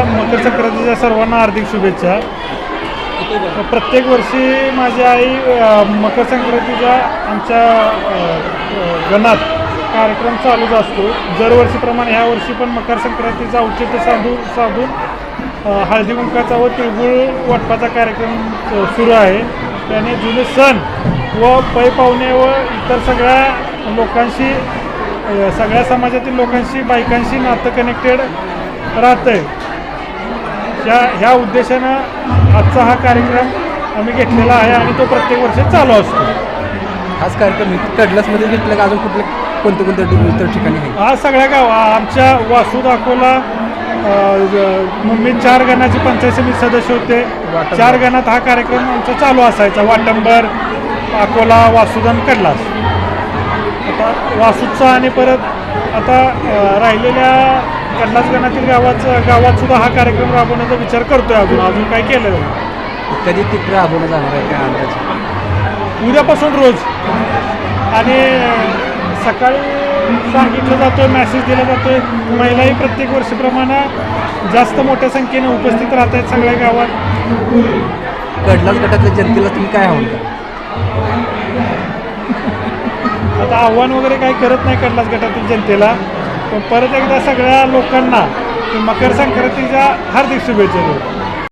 मकर संक्रांतीच्या सर्वांना हार्दिक शुभेच्छा. प्रत्येक वर्षी माझी आई मकर संक्रांतीचा आमच्या गणात कार्यक्रम चालूच असतो. दरवर्षीप्रमाणे ह्या वर्षी पण मकर संक्रांतीचा औचित्य साधून हळदी कुंकाचा व तिळगुळ वाटपाचा कार्यक्रम सुरू आहे. त्याने जुने सण व पै पाहुणे व इतर सगळ्या लोकांशी, सगळ्या समाजातील लोकांशी, बायकांशी नातं कनेक्टेड राहतं आहे. ह्या उद्देशानं आजचा हा कार्यक्रम आम्ही घेतलेला आहे आणि तो प्रत्येक वर्षी चालू असतो. हाच कार्यक्रम कडलसमध्ये घेतला का अजून कोणत्या इतर ठिकाणी आहे? हा सगळ्या गाव आमच्या वासू दाखवला मुंबईत 4 गणाचे पंचायत समिती सदस्य होते. 4 गणात हा कार्यक्रम आमचा चालू असायचा. वाटंबर, अकोला, वासुदान, कडलास. आता वासूचा आणि परत आता राहिलेल्या कडलास गणातील गावात सुद्धा हा कार्यक्रम राबवण्याचा विचार करतोय. अजून काही केलं नाही. कधी तिकडे राबवणं जाणार आहे काय अंदाज? उद्यापासून रोज. आणि सकाळी सांगितलं जातोय, मेसेज दिला जातोय. महिलाही प्रत्येक वर्षीप्रमाणे जास्त मोठ्या संख्येने उपस्थित राहत आहेत सगळ्या गावात. कडलास गटातल्या जनतेला तुम्ही काय आव्हान करा? आता आव्हान वगैरे काही करत नाही कडलास गटातील जनतेला, पण परत एकदा सगळ्या लोकांना मकर संक्रांतीच्या हार्दिक शुभेच्छा देतो.